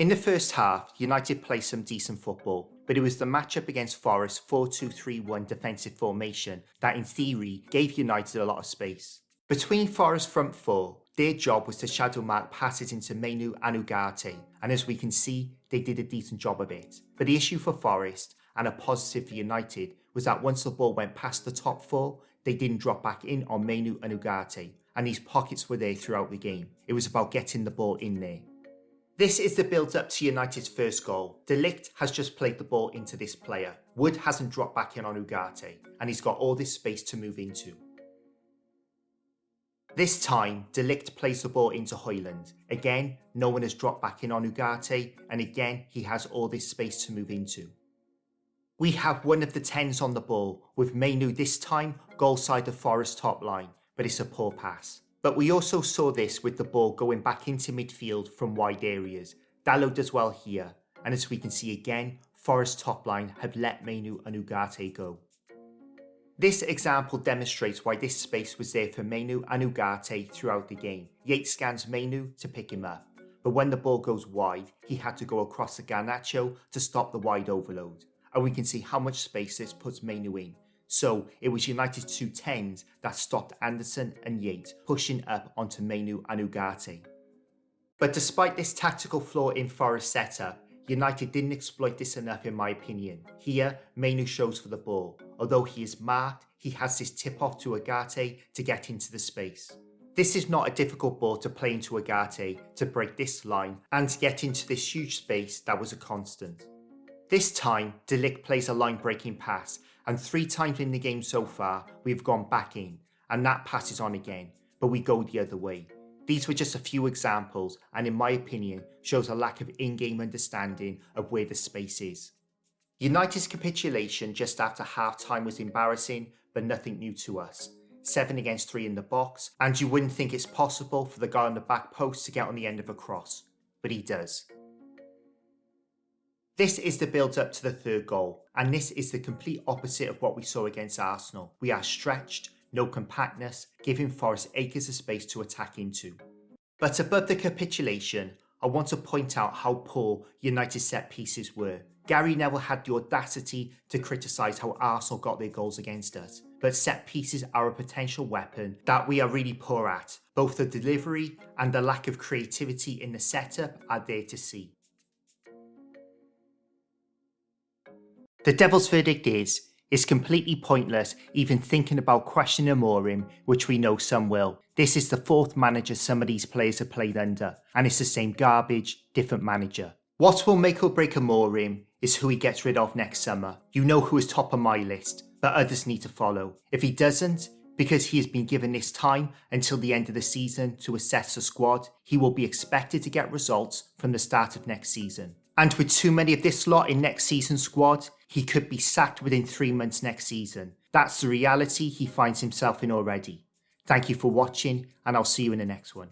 In the first half, United played some decent football, but it was the matchup against Forest's 4-2-3-1 defensive formation that in theory gave United a lot of space. Between Forest's front four, their job was to shadow mark passes into Mainu and Ugarte, and as we can see, they did a decent job of it. But the issue for Forest, and a positive for United, was that once the ball went past the top four, they didn't drop back in on Mainu and Ugarte, and these pockets were there throughout the game. It was about getting the ball in there. This is the build-up to United's first goal. De Ligt has just played the ball into this player. Wood hasn't dropped back in on Ugarte, and he's got all this space to move into. This time, De Ligt plays the ball into Højlund. Again, no one has dropped back in on Ugarte, and again, he has all this space to move into. We have one of the 10s on the ball, with Mainu this time goal side of Forest top line, but it's a poor pass. But we also saw this with the ball going back into midfield from wide areas. Dalot does well here, and as we can see again, Forest top line have let Mainu and Ugarte go. This example demonstrates why this space was there for Mainu and Ugarte throughout the game. Yates scans Mainu to pick him up, but when the ball goes wide, he had to go across the Garnacho to stop the wide overload. And we can see how much space this puts Mainu in. So it was United's 2 10s that stopped Anderson and Yates pushing up onto Mainu and Ugarte. But despite this tactical flaw in Forest's setup, United didn't exploit this enough in my opinion. Here, Mainu shows for the ball. Although he is marked, he has this tip off to Ugarte to get into the space. This is not a difficult ball to play into Ugarte to break this line and to get into this huge space that was a constant. This time, De Ligt plays a line-breaking pass, and 3 times in the game so far, we've gone back in, and that passes on again, but we go the other way. These were just a few examples, and in my opinion, shows a lack of in-game understanding of where the space is. United's capitulation just after half-time was embarrassing, but nothing new to us. 7 against 3 in the box, and you wouldn't think it's possible for the guy on the back post to get on the end of a cross, but he does. This is the build-up to the third goal, and this is the complete opposite of what we saw against Arsenal. We are stretched, no compactness, giving Forest acres of space to attack into. But above the capitulation, I want to point out how poor United's set pieces were. Gary Neville had the audacity to criticise how Arsenal got their goals against us, but set pieces are a potential weapon that we are really poor at. Both the delivery and the lack of creativity in the setup are there to see. The Devil's verdict is, it's completely pointless even thinking about questioning Amorim, which we know some will. This is the 4th manager some of these players have played under, and it's the same garbage, different manager. What will make or break Amorim is who he gets rid of next summer. You know who is top on my list, but others need to follow. If he doesn't, because he has been given this time until the end of the season to assess the squad, he will be expected to get results from the start of next season. And with too many of this lot in next season's squad, he could be sacked within 3 months next season. That's the reality he finds himself in already. Thank you for watching, and I'll see you in the next one.